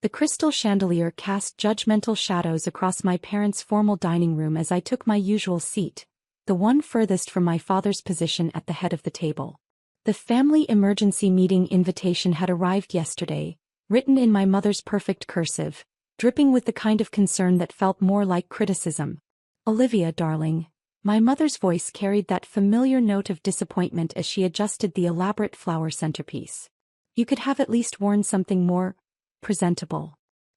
The crystal chandelier cast judgmental shadows across my parents' formal dining room as I took my usual seat, the one furthest from my father's position at the head of the table. The family emergency meeting invitation had arrived yesterday, written in my mother's perfect cursive, dripping with the kind of concern that felt more like criticism. "Olivia, darling." My mother's voice carried that familiar note of disappointment as she adjusted the elaborate flower centerpiece. "You could have at least worn something more presentable."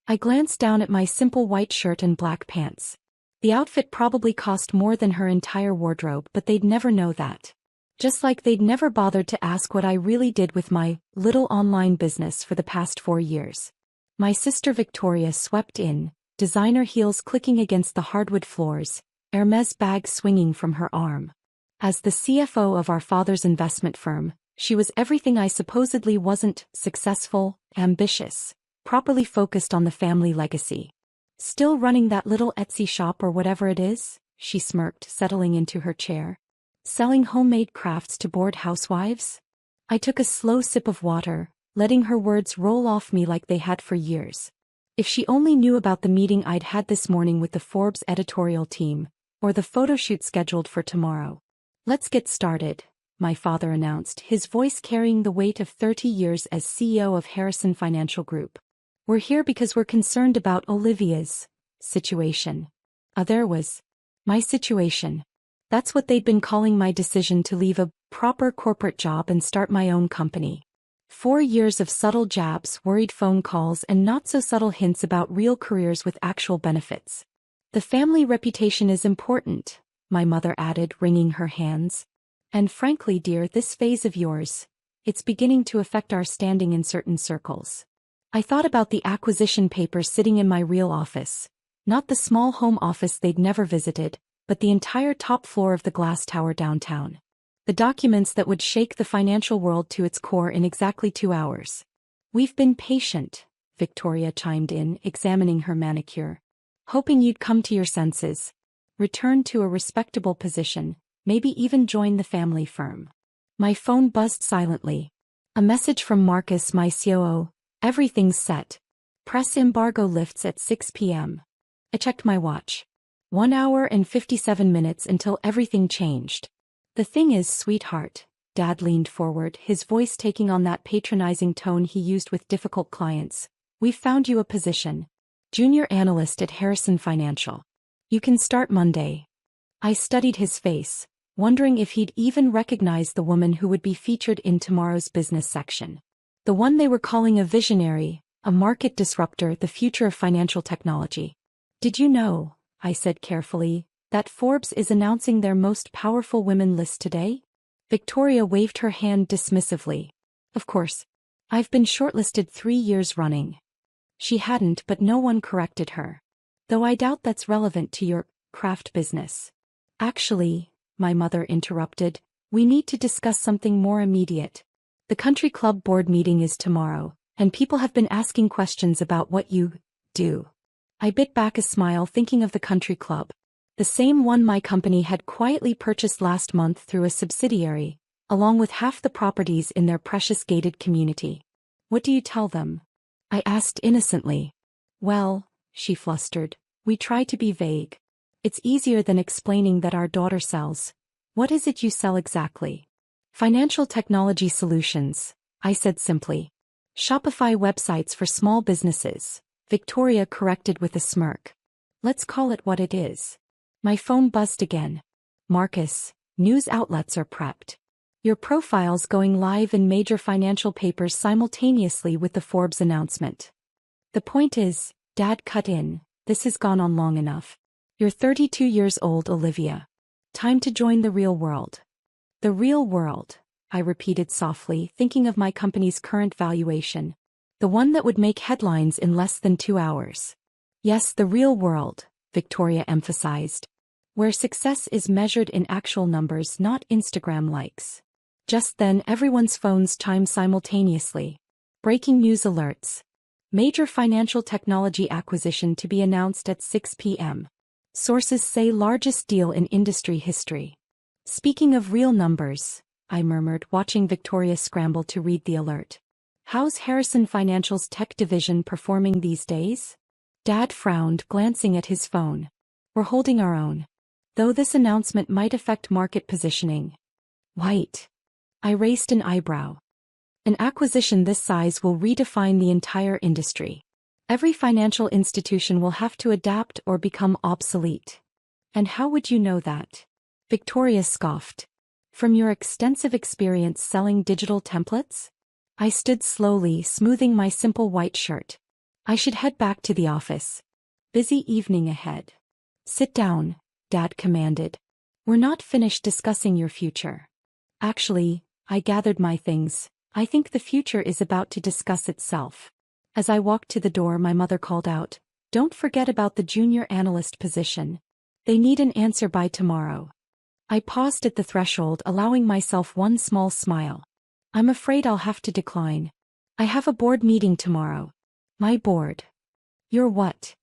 I glanced down at my simple white shirt and black pants. The outfit probably cost more than her entire wardrobe, but they'd never know that. Just like they'd never bothered to ask what I really did with my little online business for the past 4 years. My sister Victoria swept in, designer heels clicking against the hardwood floors, Hermes bag swinging from her arm. As the CFO of our father's investment firm, she was everything I supposedly wasn't: successful, ambitious, properly focused on the family legacy. "Still running that little Etsy shop or whatever it is?" she smirked, settling into her chair. "Selling homemade crafts to bored housewives?" I took a slow sip of water, letting her words roll off me like they had for years. If she only knew about the meeting I'd had this morning with the Forbes editorial team, or the photo shoot scheduled for tomorrow. "Let's get started," my father announced, his voice carrying the weight of 30 years as CEO of Harrison Financial Group. "We're here because we're concerned about Olivia's situation." There was my situation. That's what they'd been calling my decision to leave a proper corporate job and start my own company. 4 years of subtle jabs, worried phone calls, and not-so-subtle hints about real careers with actual benefits. "The family reputation is important," my mother added, wringing her hands. "And frankly, dear, this phase of yours, it's beginning to affect our standing in certain circles." I thought about the acquisition papers sitting in my real office, not the small home office they'd never visited, but the entire top floor of the glass tower downtown. The documents that would shake the financial world to its core in exactly 2 hours. "We've been patient," Victoria chimed in, examining her manicure. "Hoping you'd come to your senses. Return to a respectable position, maybe even join the family firm." My phone buzzed silently. A message from Marcus, my COO. "Everything's set. Press embargo lifts at 6 p.m. I checked my watch. 1 hour and 57 minutes until everything changed. "The thing is, sweetheart," Dad leaned forward, his voice taking on that patronizing tone he used with difficult clients, "we've found you a position. Junior analyst at Harrison Financial. You can start Monday." I studied his face, wondering if he'd even recognize the woman who would be featured in tomorrow's business section. The one they were calling a visionary, a market disruptor, the future of financial technology. "Did you know," I said carefully, "that Forbes is announcing their most powerful women list today?" Victoria waved her hand dismissively. "Of course. I've been shortlisted 3 years running." She hadn't, but no one corrected her. "Though I doubt that's relevant to your craft business." "Actually," my mother interrupted, "we need to discuss something more immediate. The country club board meeting is tomorrow, and people have been asking questions about what you do." I bit back a smile, thinking of the country club. The same one my company had quietly purchased last month through a subsidiary, along with half the properties in their precious gated community. "What do you tell them?" I asked innocently. "Well," she flustered, "we try to be vague. It's easier than explaining that our daughter sells." "What is it you sell exactly?" "Financial technology solutions," I said simply. "Shopify websites for small businesses," Victoria corrected with a smirk. "Let's call it what it is." My phone buzzed again. "Marcus, news outlets are prepped. Your profile's going live in major financial papers simultaneously with the Forbes announcement." "The point is," Dad cut in, "this has gone on long enough. You're 32 years old, Olivia. Time to join the real world." "The real world," I repeated softly, thinking of my company's current valuation. The one that would make headlines in less than 2 hours. "Yes, the real world," Victoria emphasized. "Where success is measured in actual numbers, not Instagram likes." Just then everyone's phones chimed simultaneously. Breaking news alerts. Major financial technology acquisition to be announced at 6 p.m. Sources say largest deal in industry history. "Speaking of real numbers," I murmured, watching Victoria scramble to read the alert. How's Harrison Financial's tech division performing these days? Dad frowned, glancing at his phone. We're holding our own. Though this announcement might affect market positioning. White. I raised an eyebrow. An acquisition this size will redefine the entire industry. Every financial institution will have to adapt or become obsolete. And how would you know that? Victoria scoffed. From your extensive experience selling digital templates? I stood slowly, smoothing my simple white shirt. I should head back to the office. Busy evening ahead. Sit down, Dad commanded. We're not finished discussing your future. Actually, I gathered my things. I think the future is about to discuss itself. As I walked to the door, my mother called out, "Don't forget about the junior analyst position. They need an answer by tomorrow." I paused at the threshold, allowing myself one small smile. I'm afraid I'll have to decline. I have a board meeting tomorrow. My board. Your what?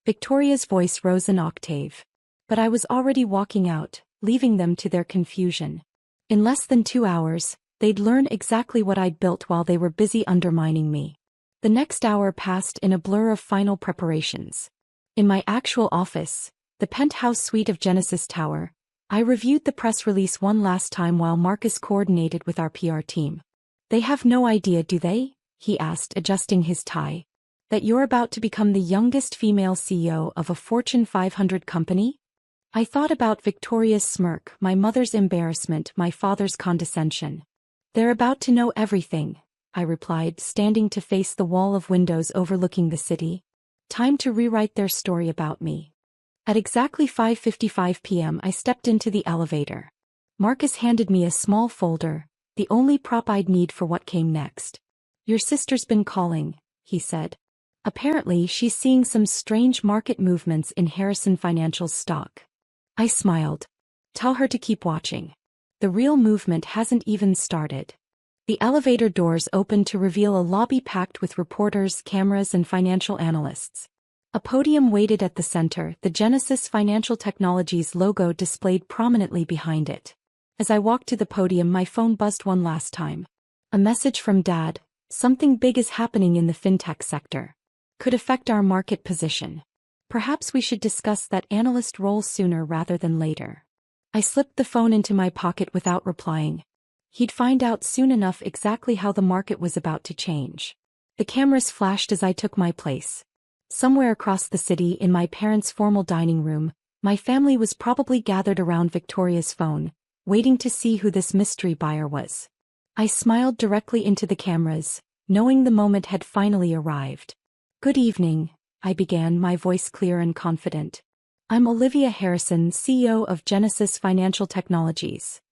Victoria's voice rose an octave. But I was already walking out, leaving them to their confusion. In less than 2 hours, they'd learn exactly what I'd built while they were busy undermining me. The next hour passed in a blur of final preparations. In my actual office, the penthouse suite of Genesis Tower, I reviewed the press release one last time while Marcus coordinated with our PR team. They have no idea, do they? He asked, adjusting his tie. That you're about to become the youngest female CEO of a Fortune 500 company? I thought about Victoria's smirk, my mother's embarrassment, my father's condescension. They're about to know everything, I replied, standing to face the wall of windows overlooking the city. Time to rewrite their story about me. At exactly 5:55 p.m. I stepped into the elevator. Marcus handed me a small folder, the only prop I'd need for what came next. Your sister's been calling, he said. Apparently she's seeing some strange market movements in Harrison Financial's stock. I smiled. Tell her to keep watching. The real movement hasn't even started. The elevator doors opened to reveal a lobby packed with reporters, cameras, and financial analysts. A podium waited at the center, the Genesis Financial Technologies logo displayed prominently behind it. As I walked to the podium, my phone buzzed one last time. A message from Dad. Something big is happening in the fintech sector. Could affect our market position. Perhaps we should discuss that analyst role sooner rather than later. I slipped the phone into my pocket without replying. He'd find out soon enough exactly how the market was about to change. The cameras flashed as I took my place. Somewhere across the city, in my parents' formal dining room, my family was probably gathered around Victoria's phone, waiting to see who this mystery buyer was. I smiled directly into the cameras, knowing the moment had finally arrived. Good evening, I began, my voice clear and confident. I'm Olivia Harrison, CEO of Genesis Financial Technologies.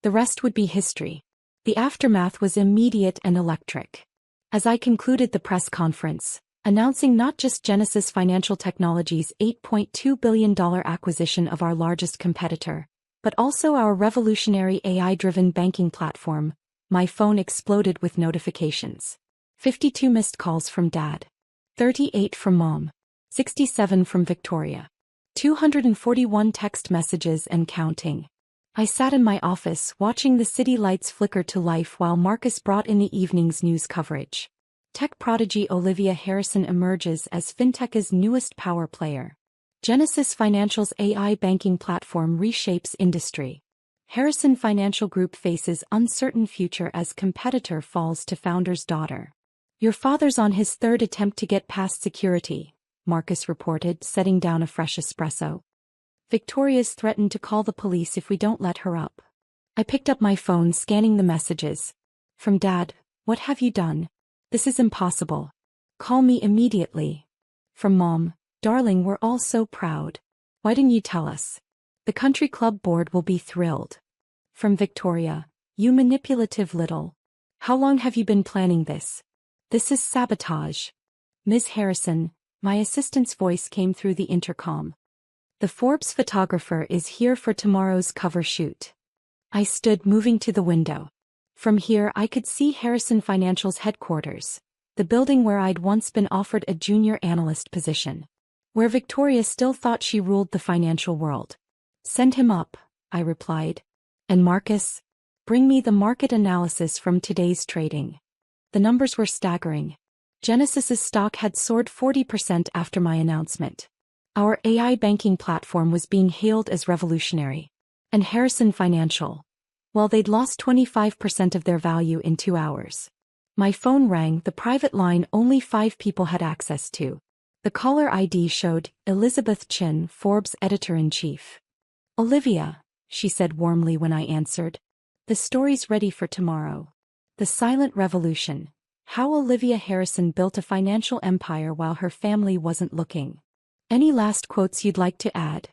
The rest would be history. The aftermath was immediate and electric. As I concluded the press conference, announcing not just Genesis Financial Technologies' $8.2 billion acquisition of our largest competitor, but also our revolutionary AI-driven banking platform, my phone exploded with notifications. 52 missed calls from Dad. 38 from Mom. 67 from Victoria. 241 text messages and counting. I sat in my office watching the city lights flicker to life while Marcus brought in the evening's news coverage. Tech prodigy Olivia Harrison emerges as fintech's newest power player. Genesis Financial's AI banking platform reshapes industry. Harrison Financial Group faces uncertain future as competitor falls to founder's daughter. Your father's on his third attempt to get past security, Marcus reported, setting down a fresh espresso. Victoria's threatened to call the police if we don't let her up. I picked up my phone, scanning the messages. From Dad, what have you done? This is impossible. Call me immediately. From Mom, darling, we're all so proud. Why didn't you tell us? The country club board will be thrilled. From Victoria, you manipulative little. How long have you been planning this? This is sabotage. Ms. Harrison, my assistant's voice came through the intercom. The Forbes photographer is here for tomorrow's cover shoot. I stood, moving to the window. From here I could see Harrison Financial's headquarters, the building where I'd once been offered a junior analyst position. Where Victoria still thought she ruled the financial world. Send him up, I replied. And Marcus? Bring me the market analysis from today's trading. The numbers were staggering. Genesis's stock had soared 40% after my announcement. Our AI banking platform was being hailed as revolutionary. And Harrison Financial, well, they'd lost 25% of their value in 2 hours. My phone rang, the private line only 5 people had access to. The caller ID showed Elizabeth Chin, Forbes editor-in-chief. "Olivia," she said warmly when I answered. "The story's ready for tomorrow. The Silent Revolution. How Olivia Harrison built a financial empire while her family wasn't looking." Any last quotes you'd like to add?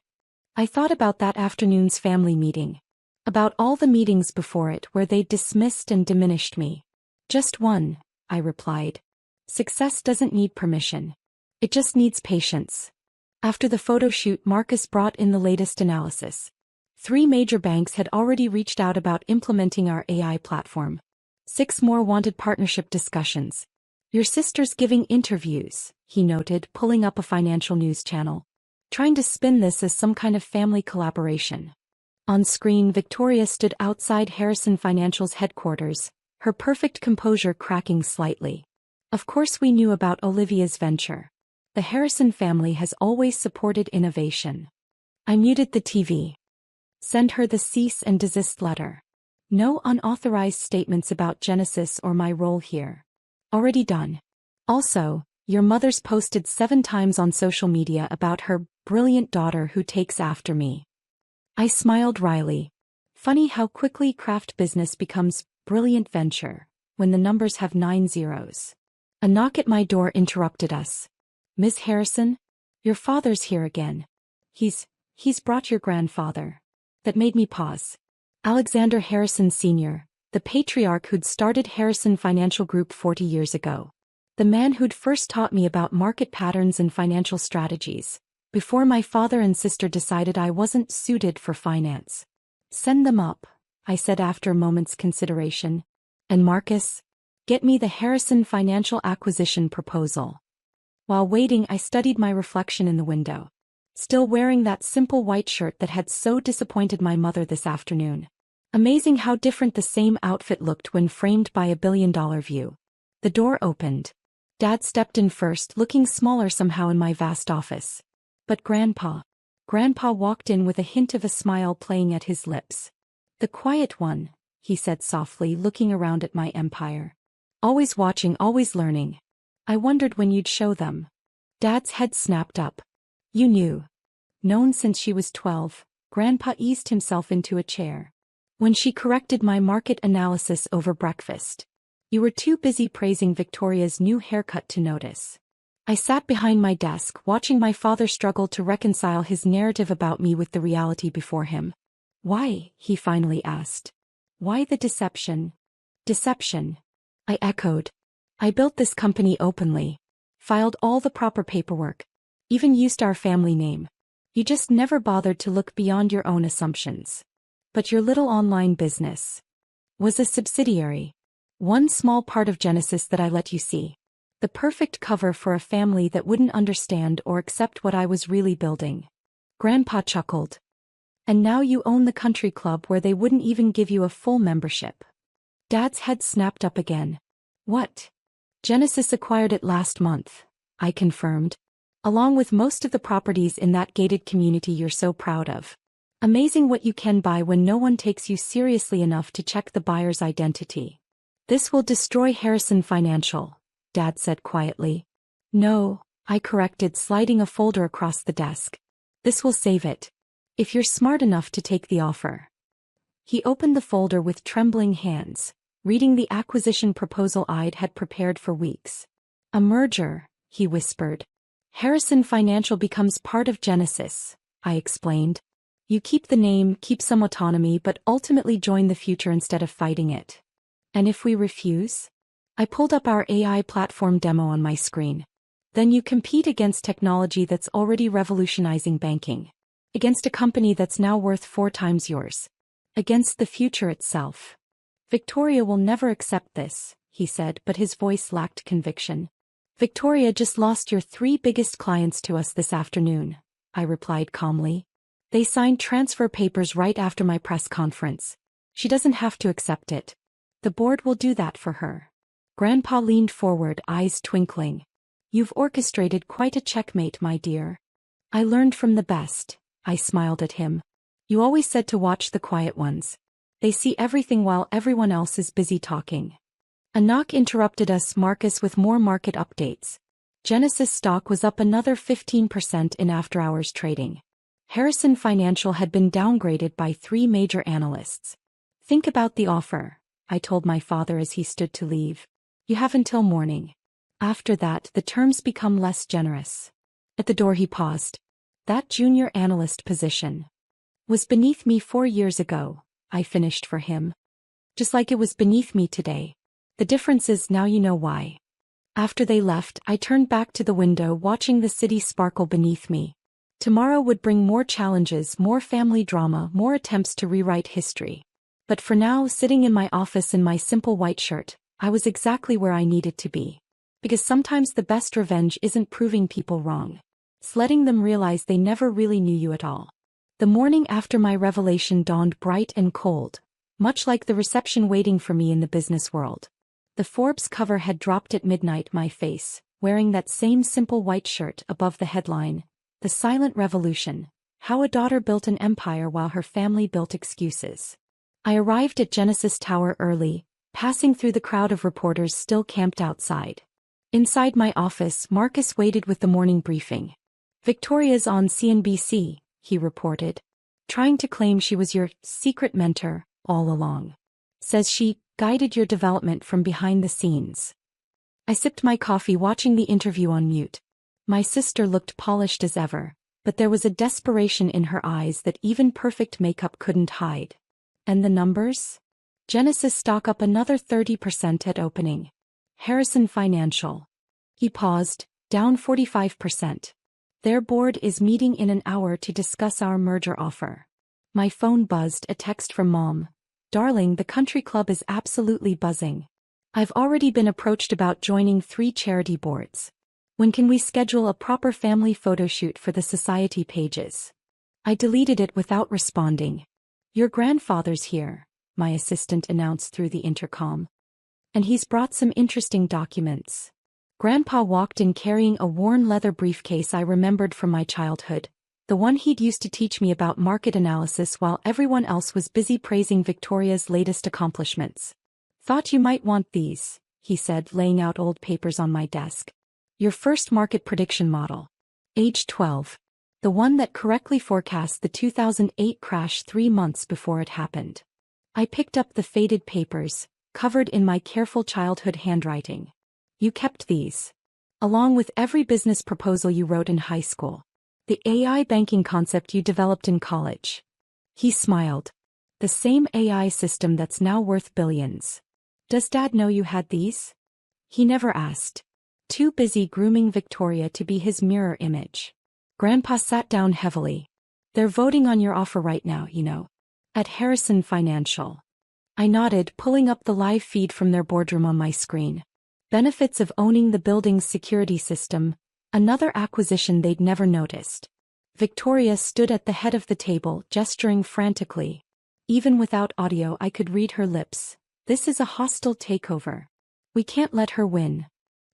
I thought about that afternoon's family meeting. About all the meetings before it where they dismissed and diminished me. "Just one," I replied. "Success doesn't need permission. It just needs patience." After the photo shoot, Marcus brought in the latest analysis. 3 major banks had already reached out about implementing our AI platform. 6 more wanted partnership discussions. "Your sister's giving interviews," he noted, pulling up a financial news channel. "Trying to spin this as some kind of family collaboration." On screen, Victoria stood outside Harrison Financial's headquarters, her perfect composure cracking slightly. Of course we knew about Olivia's venture. The Harrison family has always supported innovation. I muted the TV. "Send her the cease and desist letter. No unauthorized statements about Genesis or my role here." "Already done. Also, your mother's posted 7 times on social media about her brilliant daughter who takes after me." I smiled wryly. Funny how quickly craft business becomes brilliant venture when the numbers have 9 zeros. A knock at my door interrupted us. "Miss Harrison? Your father's here again. He's brought your grandfather." That made me pause. Alexander Harrison Sr., the patriarch who'd started Harrison Financial Group 40 years ago. The man who'd first taught me about market patterns and financial strategies, before my father and sister decided I wasn't suited for finance. "Send them up," I said after a moment's consideration. "And Marcus, get me the Harrison Financial acquisition proposal." While waiting, I studied my reflection in the window. Still wearing that simple white shirt that had so disappointed my mother this afternoon. Amazing how different the same outfit looked when framed by a billion-dollar view. The door opened. Dad stepped in first, looking smaller somehow in my vast office. But Grandpa walked in with a hint of a smile playing at his lips. "The quiet one," he said softly, looking around at my empire. "Always watching, always learning. I wondered when you'd show them." Dad's head snapped up. "You knew." "Known since she was 12, Grandpa eased himself into a chair. "When she corrected my market analysis over breakfast. You were too busy praising Victoria's new haircut to notice." I sat behind my desk, watching my father struggle to reconcile his narrative about me with the reality before him. "Why?" he finally asked. "Why the deception?" "Deception," I echoed. "I built this company openly. Filed all the proper paperwork. Even used our family name. You just never bothered to look beyond your own assumptions. But your little online business was a subsidiary. One small part of Genesis that I let you see. The perfect cover for a family that wouldn't understand or accept what I was really building." Grandpa chuckled. "And now you own the country club where they wouldn't even give you a full membership." Dad's head snapped up again. "What?" "Genesis acquired it last month," I confirmed. "Along with most of the properties in that gated community you're so proud of. Amazing what you can buy when no one takes you seriously enough to check the buyer's identity." "This will destroy Harrison Financial," Dad said quietly. "No," I corrected, sliding a folder across the desk. "This will save it. If you're smart enough to take the offer." He opened the folder with trembling hands, reading the acquisition proposal I'd had prepared for weeks. "A merger," he whispered. "Harrison Financial becomes part of Genesis," I explained. "You keep the name, keep some autonomy, but ultimately join the future instead of fighting it." "And if we refuse?" I pulled up our AI platform demo on my screen. "Then you compete against technology that's already revolutionizing banking. Against a company that's now worth 4 times yours. Against the future itself." "Victoria will never accept this," he said, but his voice lacked conviction. "Victoria just lost your 3 biggest clients to us this afternoon," I replied calmly. "They signed transfer papers right after my press conference. She doesn't have to accept it. The board will do that for her." Grandpa leaned forward, eyes twinkling. You've orchestrated quite a checkmate, my dear. I learned from the best, I smiled at him. You always said to watch the quiet ones. They see everything while everyone else is busy talking. A knock interrupted us, Marcus, with more market updates. Genesis stock was up another 15% in after-hours trading. Harrison Financial had been downgraded by 3 major analysts. Think about the offer, I told my father as he stood to leave. You have until morning. After that, the terms become less generous. At the door he paused. That junior analyst position was beneath me 4 years ago, I finished for him. Just like it was beneath me today. The difference is now you know why. After they left, I turned back to the window, watching the city sparkle beneath me. Tomorrow would bring more challenges, more family drama, more attempts to rewrite history. But for now, sitting in my office in my simple white shirt, I was exactly where I needed to be. Because sometimes the best revenge isn't proving people wrong. It's letting them realize they never really knew you at all. The morning after my revelation dawned bright and cold, much like the reception waiting for me in the business world. The Forbes cover had dropped at midnight, my face, wearing that same simple white shirt above the headline, The Silent Revolution, How a Daughter Built an Empire While Her Family Built Excuses. I arrived at Genesis Tower early, passing through the crowd of reporters still camped outside. Inside my office, Marcus waited with the morning briefing. Victoria's on CNBC, he reported. Trying to claim she was your secret mentor all along. Says she guided your development from behind the scenes. I sipped my coffee, watching the interview on mute. My sister looked polished as ever, but there was a desperation in her eyes that even perfect makeup couldn't hide. And the numbers? Genesis stock up another 30% at opening. Harrison Financial. He paused, down 45%. Their board is meeting in an hour to discuss our merger offer. My phone buzzed, a text from Mom. Darling, the country club is absolutely buzzing. I've already been approached about joining 3 charity boards. When can we schedule a proper family photo shoot for the society pages? I deleted it without responding. Your grandfather's here, my assistant announced through the intercom. And he's brought some interesting documents. Grandpa walked in carrying a worn leather briefcase I remembered from my childhood, the one he'd used to teach me about market analysis while everyone else was busy praising Victoria's latest accomplishments. Thought you might want these, he said, laying out old papers on my desk. Your first market prediction model. Age 12. The one that correctly forecast the 2008 crash 3 months before it happened. I picked up the faded papers, covered in my careful childhood handwriting. You kept these. Along with every business proposal you wrote in high school. The AI banking concept you developed in college. He smiled. The same AI system that's now worth billions. Does Dad know you had these? He never asked. Too busy grooming Victoria to be his mirror image. Grandpa sat down heavily. They're voting on your offer right now, you know. At Harrison Financial. I nodded, pulling up the live feed from their boardroom on my screen. Benefits of owning the building's security system, another acquisition they'd never noticed. Victoria stood at the head of the table, gesturing frantically. Even without audio, I could read her lips. This is a hostile takeover. We can't let her win.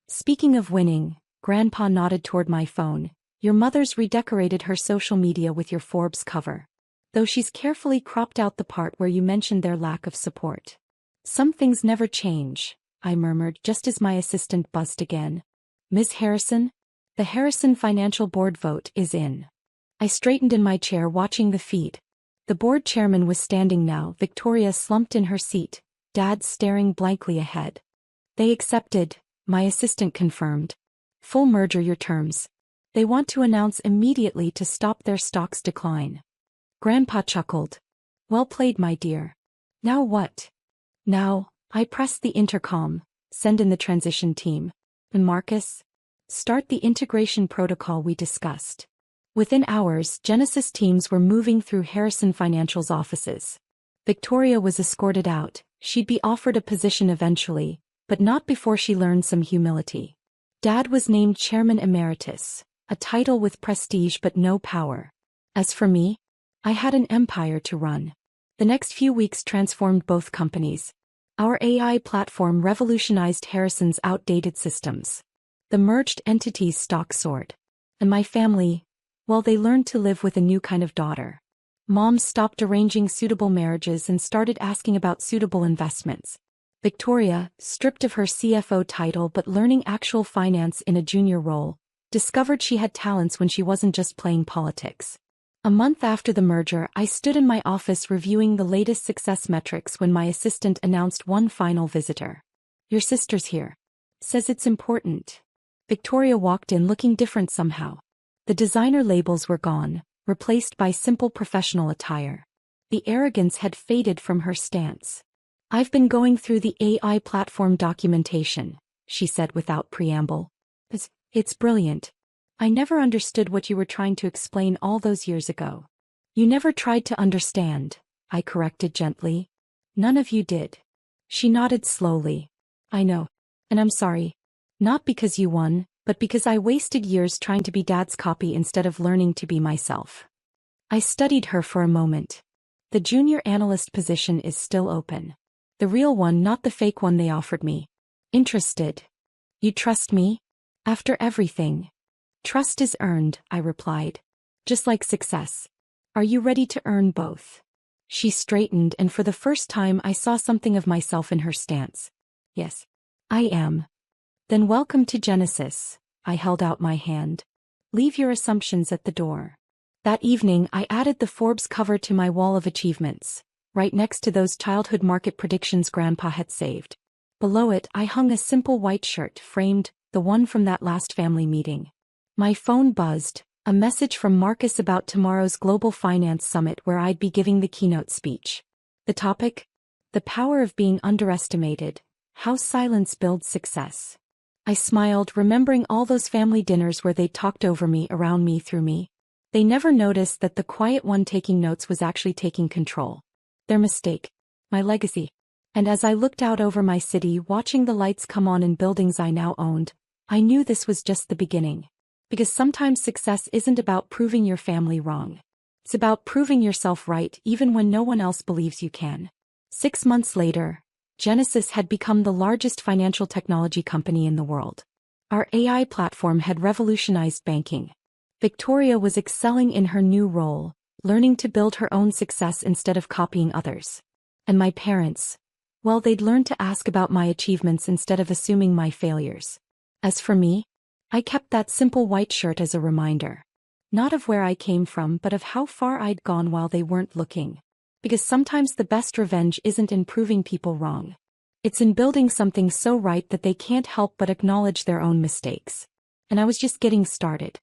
Speaking of winning, Grandpa nodded toward my phone. Your mother's redecorated her social media with your Forbes cover. Though she's carefully cropped out the part where you mentioned their lack of support. Some things never change, I murmured just as my assistant buzzed again. Ms. Harrison? The Harrison Financial Board vote is in. I straightened in my chair, watching the feed. The board chairman was standing now, Victoria slumped in her seat, Dad staring blankly ahead. They accepted, my assistant confirmed. Full merger, your terms. They want to announce immediately to stop their stock's decline. Grandpa chuckled. Well played, my dear. Now what? Now, I pressed the intercom, send in the transition team. And Marcus? Start the integration protocol we discussed. Within hours, Genesis teams were moving through Harrison Financial's offices. Victoria was escorted out. She'd be offered a position eventually, but not before she learned some humility. Dad was named Chairman Emeritus, a title with prestige but no power. As for me, I had an empire to run. The next few weeks transformed both companies. Our AI platform revolutionized Harrison's outdated systems. The merged entity's stock soared. And my family, well, they learned to live with a new kind of daughter. Mom stopped arranging suitable marriages and started asking about suitable investments. Victoria, stripped of her CFO title but learning actual finance in a junior role, discovered she had talents when she wasn't just playing politics. A month after the merger, I stood in my office reviewing the latest success metrics when my assistant announced one final visitor. "Your sister's here. Says it's important." Victoria walked in looking different somehow. The designer labels were gone, replaced by simple professional attire. The arrogance had faded from her stance. "I've been going through the AI platform documentation," she said without preamble. It's brilliant. I never understood what you were trying to explain all those years ago." "You never tried to understand," I corrected gently. "None of you did." She nodded slowly. "I know. And I'm sorry. Not because you won, but because I wasted years trying to be Dad's copy instead of learning to be myself." I studied her for a moment. "The junior analyst position is still open. The real one, not the fake one they offered me." "Interested. You trust me? After everything?" "Trust is earned," I replied. "Just like success. Are you ready to earn both?" She straightened, and for the first time I saw something of myself in her stance. "Yes, I am." "Then welcome to Genesis." I held out my hand. "Leave your assumptions at the door." That evening I added the Forbes cover to my wall of achievements, right next to those childhood market predictions Grandpa had saved. Below it I hung a simple white shirt framed, the one from that last family meeting. My phone buzzed, a message from Marcus about tomorrow's Global Finance Summit where I'd be giving the keynote speech. The topic? The power of being underestimated, how silence builds success. I smiled, remembering all those family dinners where they talked over me, around me, through me. They never noticed that the quiet one taking notes was actually taking control. Their mistake. My legacy. And as I looked out over my city, watching the lights come on in buildings I now owned, I knew this was just the beginning. Because sometimes success isn't about proving your family wrong. It's about proving yourself right even when no one else believes you can. 6 months later, Genesis had become the largest financial technology company in the world. Our AI platform had revolutionized banking. Victoria was excelling in her new role, learning to build her own success instead of copying others. And my parents, well, they'd learned to ask about my achievements instead of assuming my failures. As for me, I kept that simple white shirt as a reminder. Not of where I came from, but of how far I'd gone while they weren't looking. Because sometimes the best revenge isn't in proving people wrong. It's in building something so right that they can't help but acknowledge their own mistakes. And I was just getting started.